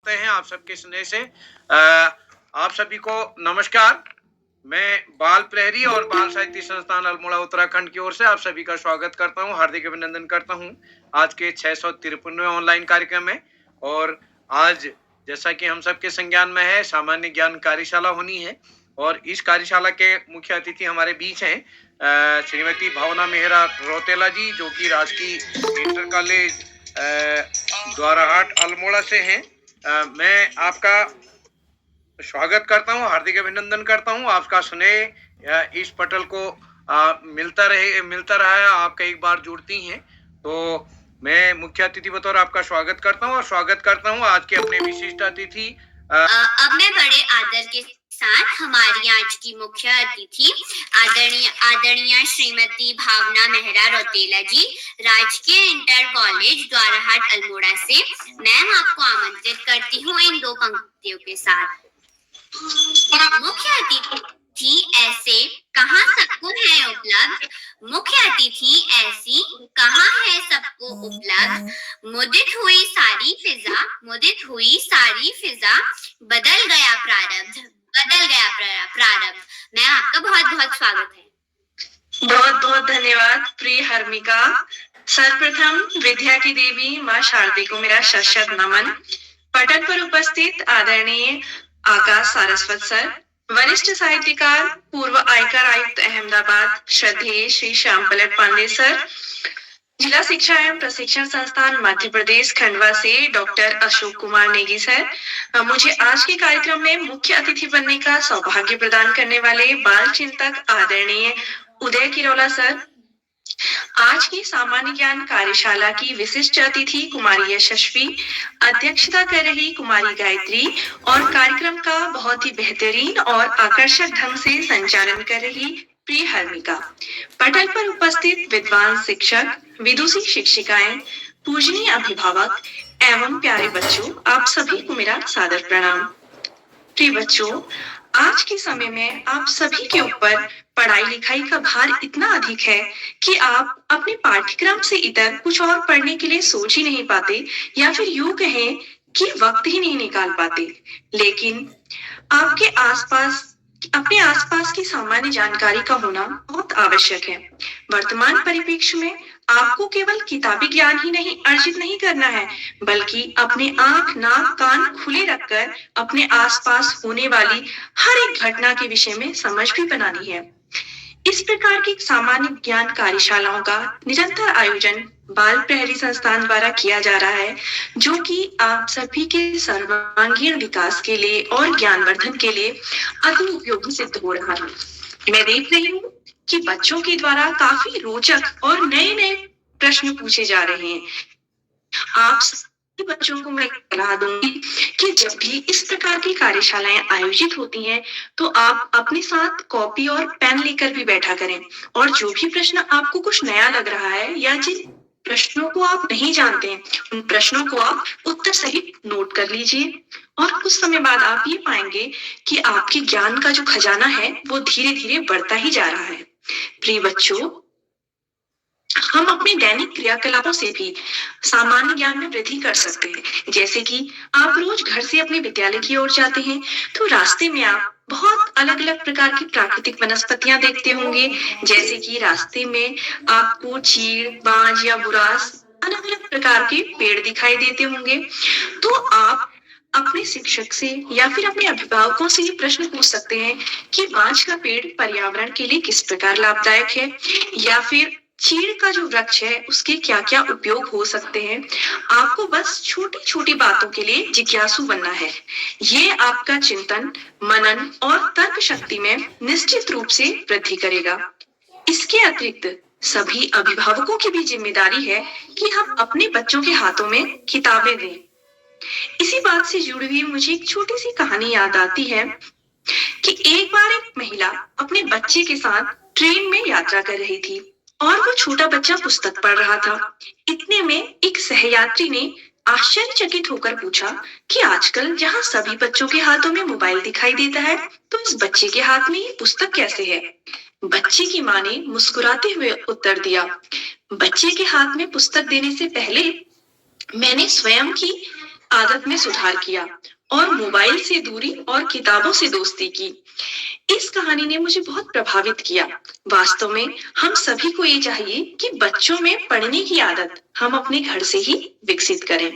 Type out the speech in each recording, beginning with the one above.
हैं आप सबके स्नेह से। आप सभी को नमस्कार। मैं बाल प्रहरी और बाल साहित्य संस्थान अल्मोड़ा उत्तराखंड की ओर से आप सभी का स्वागत करता हूं, हार्दिक अभिनंदन करता हूं आज के 653वें ऑनलाइन कार्यक्रम में। और आज जैसा कि हम सबके संज्ञान में है, सामान्य ज्ञान कार्यशाला होनी है और इस कार्यशाला के मुख्य अतिथि हमारे बीच हैं श्रीमती भावना मेहरा रौतेला जी, जो कि राजकीय इंटर कॉलेज द्वाराहाट अल्मोड़ा से हैं। मैं आपका स्वागत करता हूं, हार्दिक अभिनंदन करता हूं। आपका स्नेह इस पटल को मिलता रहा है, आप कई बार जुड़ती हैं, तो मैं मुख्य अतिथि बतौर आपका स्वागत करता हूं और स्वागत करता हूं आज के अपने विशिष्ट अतिथि। अब मैं बड़े आदर के साथ हमारी आज की मुख्य अतिथि आदरणीय श्रीमती भावना मेहरा रौतेला जी, राजकीय इंटर कॉलेज द्वाराहाट अल्मोड़ा से, मैम आपको आमंत्रित करती हूँ इन दो पंक्तियों के साथ। मुख्य अतिथि ऐसे कहाँ सबको है उपलब्ध, मुख्य अतिथि ऐसी कहाँ है सबको उपलब्ध। मुदित हुई सारी फिजा, बदल गया प्रारब्ध। मैं आपका बहुत बहुत स्वागत है। बहुत बहुत धन्यवाद प्रिय हर्मिका। सर्वप्रथम विद्या की देवी माँ शारदे को मेरा शत नमन। पटल पर उपस्थित आदरणीय आकाश सारस्वत सर, वरिष्ठ साहित्यकार, पूर्व आयकर आयुक्त अहमदाबाद श्रद्धेय श्री श्याम पलट पांडे सर, जिला शिक्षा एवं प्रशिक्षण संस्थान मध्य प्रदेश खंडवा से डॉक्टर अशोक कुमार नेगी सर, मुझे आज के कार्यक्रम में मुख्य अतिथि बनने का सौभाग्य प्रदान करने वाले बाल चिंतक आदरणीय उदय किरोला सर, आज की सामान्य ज्ञान कार्यशाला की विशिष्ट अतिथि कुमारी यशस्वी, अध्यक्षता कर रही कुमारी गायत्री और कार्यक्रम का बहुत ही बेहतरीन और आकर्षक ढंग से संचालन कर रही प्रिय हर्मिका, पटल पर उपस्थित विद्वान शिक्षक, विदुषी शिक्षिकाएं, पूजनीय अभिभावक एवं प्यारे बच्चों, आप सभी को मेरा सादर प्रणाम। प्रिय बच्चों, आज के समय में आप सभी के ऊपर पढ़ाई लिखाई का भार इतना अधिक है कि आप अपने पाठ्यक्रम से इतर कुछ और पढ़ने के लिए सोच ही नहीं पाते, या फिर यूं कहें कि वक्त ही नहीं निकाल पाते। लेकिन आपके अपने आसपास की सामान्य जानकारी का होना बहुत आवश्यक है। वर्तमान परिप्रेक्ष्य में आपको केवल किताबी ज्ञान ही अर्जित नहीं करना है, बल्कि अपने आंख, नाक, कान खुले रखकर अपने आसपास होने वाली हर एक घटना के विषय में समझ भी बनानी है। इस प्रकार की सामान्य ज्ञान कार्यशालाओं का निरंतर आयोजन बाल प्रहरी संस्थान द्वारा किया जा रहा है, जो कि आप सभी के सर्वांगीण विकास के लिए और ज्ञानवर्धन के लिए अति उपयोगी सिद्ध हो रहा है। मैं देख रही हूँ कि बच्चों के द्वारा काफी रोचक और नए नए प्रश्न पूछे जा रहे हैं। आप सभी बच्चों को मैं सलाह दूंगी कि जब भी इस प्रकार की कार्यशालाएं आयोजित होती हैं, तो आप अपने साथ कॉपी और पेन लेकर भी बैठा करें, और जो भी प्रश्न आपको कुछ नया लग रहा है या जिन प्रश्नों को आप नहीं जानते हैं, उन प्रश्नों को आप उत्तर सहित नोट कर लीजिए, और कुछ समय बाद आप ये पाएंगे कि आपके ज्ञान का जो खजाना है वो धीरे धीरे बढ़ता ही जा रहा है। प्रिय बच्चों, हम अपने दैनिक क्रियाकलापों से भी सामान्य ज्ञान में वृद्धि कर सकते हैं। जैसे कि आप रोज घर से अपने विद्यालय की ओर जाते हैं, तो रास्ते में आप बहुत अलग अलग प्रकार की प्राकृतिक वनस्पतियां देखते होंगे। जैसे कि रास्ते में आपको चीड़, बांज या बुरास, अलग अलग प्रकार के पेड़ दिखाई देते होंगे। तो आप अपने शिक्षक से या फिर अपने अभिभावकों से ये प्रश्न पूछ सकते हैं कि बांज का पेड़ पर्यावरण के लिए किस प्रकार लाभदायक है, या फिर चीड़ का जो वृक्ष है उसके क्या क्या उपयोग हो सकते हैं। आपको बस छोटी छोटी बातों के लिए जिज्ञासु बनना है। ये आपका चिंतन, मनन और तर्क शक्ति में निश्चित रूप से वृद्धि करेगा। इसके अतिरिक्त सभी अभिभावकों की भी जिम्मेदारी है कि हम अपने बच्चों के हाथों में किताबें दें। इसी बात से जुड़ी हुई मुझे एक छोटी सी कहानी याद आती है कि एक बार एक महिला अपने बच्चे के साथ ट्रेन में यात्रा कर रही थी, और वो छोटा बच्चा पुस्तक पढ़ रहा था। इतने में एक सहयात्री ने आश्चर्यचकित होकर पूछा कि आजकल जहाँ सभी बच्चों के हाथों में मोबाइल दिखाई देता है, तो इस बच्चे के हाथ में ये पुस्तक कैसे है। बच्चे की माँ ने मुस्कुराते हुए उत्तर दिया, बच्चे के हाथ में पुस्तक देने से पहले मैंने स्वयं की आदत में सुधार किया और मोबाइल से दूरी और किताबों से दोस्ती की। इस कहानी ने मुझे बहुत प्रभावित किया। वास्तव में हम सभी को ये चाहिए कि बच्चों में पढ़ने की आदत हम अपने घर से ही विकसित करें।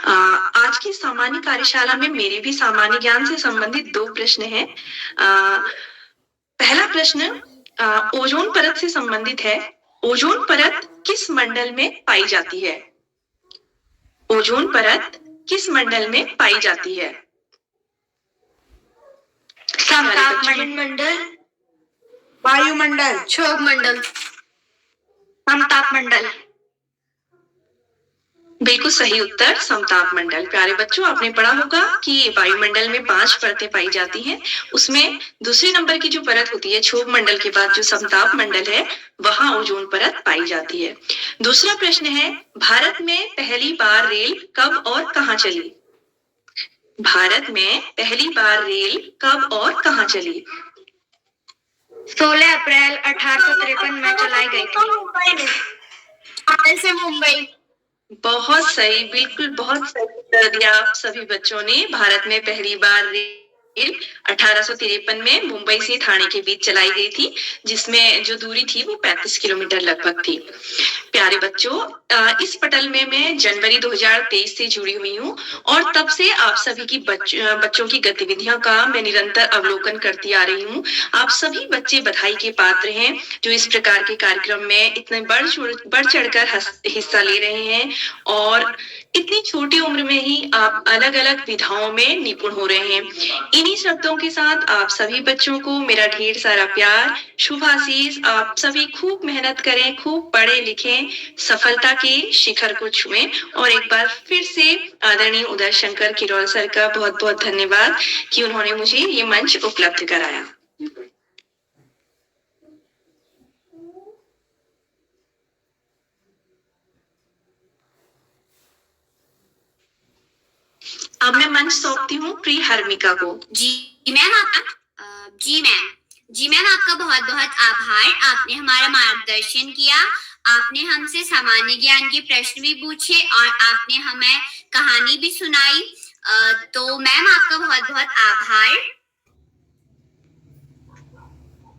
आज की सामान्य कार्यशाला में मेरे भी सामान्य ज्ञान से संबंधित 2 प्रश्न हैं। पहला प्रश्न ओजोन परत से संबंधित है। ओजोन परत किस मंडल में पाई जाती है? ओजोन परत किस मंडल में पाई जाती है? समताप मंडल, वायुमंडल, क्षोभ मंडल, समताप मंडल। बिल्कुल सही उत्तर समताप मंडल। प्यारे बच्चों, आपने पढ़ा होगा कि वायुमंडल में 5 परतें पाई जाती हैं। उसमें दूसरे नंबर की जो परत होती है, क्षोभ मंडल के बाद जो समताप मंडल है, वहां ओजोन परत पाई जाती है। दूसरा प्रश्न है, भारत में पहली बार रेल कब और कहां चली? भारत में पहली बार रेल कब और कहां चली? 16 अप्रैल 1853 में चलाई गई थी। आगरा से मुंबई। बहुत सही, बिल्कुल बहुत सही उत्तर दिया आप सभी बच्चों ने। भारत में पहली बार रेल 1853 में मुंबई से ठाणे के बीच चलाई गई थी, जिसमें जो दूरी थी वो 35 किलोमीटर लगभग थी। प्यारे बच्चों, इस पटल में मैं जनवरी 2023 से जुड़ी हुई हूँ और तब से आप सभी की बच्चों की गतिविधियों का मैं निरंतर अवलोकन करती आ रही हूँ। आप सभी बच्चे बधाई के पात्र हैं जो इस प्रकार के कार्यक्रम में इतने बढ़ चढ़कर हिस्सा ले रहे हैं और इतनी छोटी उम्र में ही आप अलग अलग विधाओं में निपुण हो रहे हैं। इन्हीं शब्दों के साथ आप सभी बच्चों को मेरा ढेर सारा प्यार, शुभ आशीष। आप सभी खूब मेहनत करें, खूब पढ़े लिखें, सफलता के शिखर को छुएं। और एक बार फिर से आदरणीय उदय शंकर किरोल सर का बहुत बहुत धन्यवाद कि उन्होंने मुझे ये मंच उपलब्ध कराया। अब मैं मंच सौंपती हूँ प्रिय हर्मिका को। जी मैम, आपका बहुत बहुत आभार। आपने हमारा मार्गदर्शन किया, आपने हमसे सामान्य ज्ञान के प्रश्न भी पूछे और आपने हमें कहानी भी सुनाई। तो मैम, आपका बहुत बहुत आभार।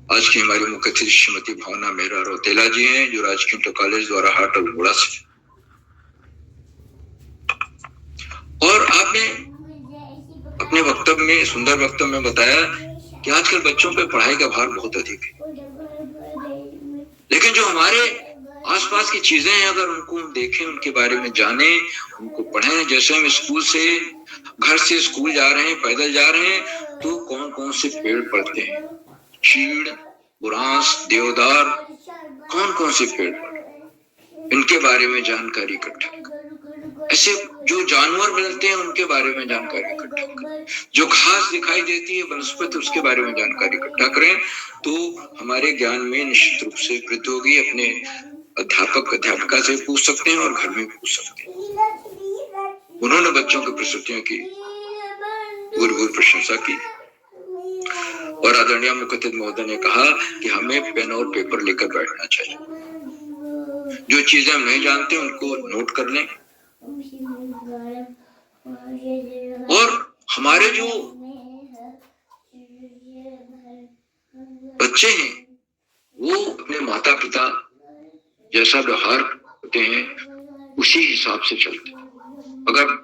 आज की हमारी मुख्य अतिथि श्रीमती भावना मेहरा रौतेला जी हैं, जो राजकीय इंटर कॉलेज द्वारा हाट अल्मोड़ा से। और आपने अपने वक्तव्य में, सुंदर वक्तव्य में बताया कि आजकल बच्चों पे पढ़ाई का भार बहुत अधिक है, लेकिन जो हमारे आसपास की चीजें हैं, अगर उनको हम देखें, उनके बारे में जाने, उनको पढ़ें। जैसे हम घर से स्कूल जा रहे हैं, पैदल जा रहे हैं, तो कौन कौन से पेड़ पड़ते हैं, चीड़, बुरांस, देवदार, कौन कौन से पेड़ पड़ते हैं, इनके बारे में जानकारी इकट्ठा करें। ऐसे जो जानवर मिलते हैं उनके बारे में जानकारी इकट्ठा करें। जो घास दिखाई देती है वनस्पति, उसके बारे में जानकारी इकट्ठा करें, तो हमारे ज्ञान में निश्चित रूप से वृद्धि होगी। अपने अध्यापिका से पूछ सकते हैं और घर में पूछ सकते हैं। उन्होंने बच्चों की प्रस्तुतियों की भूरि प्रशंसा की और आदरणीय मुख्य अतिथि महोदय ने कहा कि हमें पेन और पेपर लेकर बैठना चाहिए। जो चीजें हम नहीं जानते उनको नोट कर लें और हमारे जो बच्चे हैं वो अपने माता पिता जैसा व्यवहार करते हैं उसी हिसाब से चलते हैं। अगर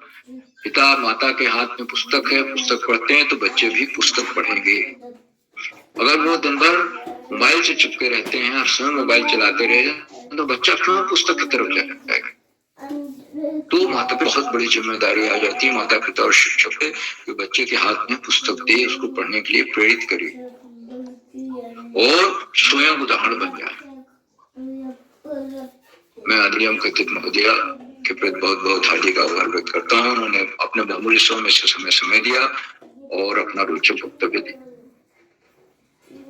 पिता माता के हाथ में पुस्तक है, पुस्तक पढ़ते हैं, तो बच्चे भी पुस्तक पढ़ेंगे। अगर वो दिन भर मोबाइल से चिपके रहते हैं और स्वयं मोबाइल चलाते रहे तो बच्चा क्यों पुस्तक की तरफ जाएगा। तो माता पे बहुत बड़ी जिम्मेदारी आ जाती है, माता पिता और शिक्षक पे, कि बच्चे के हाथ में पुस्तक दे, उसको पढ़ने के लिए प्रेरित करे और स्वयं उदाहरण बन जाए। मैं आदरणीय मुख्य अतिथि महोदया के प्रति बहुत बहुत हार्दिक आभार व्यक्त करता हूँ। उन्होंने अपने बहुमूल्य समय से समय दिया और अपना रोचक वक्तव्य दिया।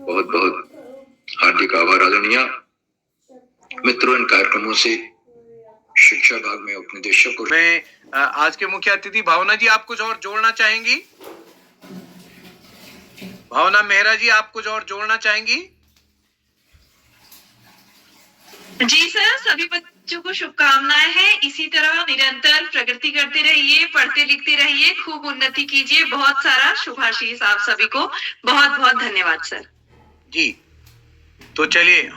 बहुत बहुत हार्दिक आभार आदरणीय मित्रों। इन कार्यक्रमों से शिक्षा भाग में उपनिदेशक को मैं आज के मुख्य अतिथि भावना जी, आप कुछ और जोड़ना चाहेंगी? भावना मेहरा जी, आप कुछ और जोड़ना चाहेंगी? जी सर, सभी बच्चों को शुभकामनाएं हैं। इसी तरह निरंतर प्रगति करते रहिए, पढ़ते लिखते रहिए, खूब उन्नति कीजिए। बहुत सारा शुभाशीष आप सभी को। बहुत बहुत धन्यवाद सर। जी, तो चलिए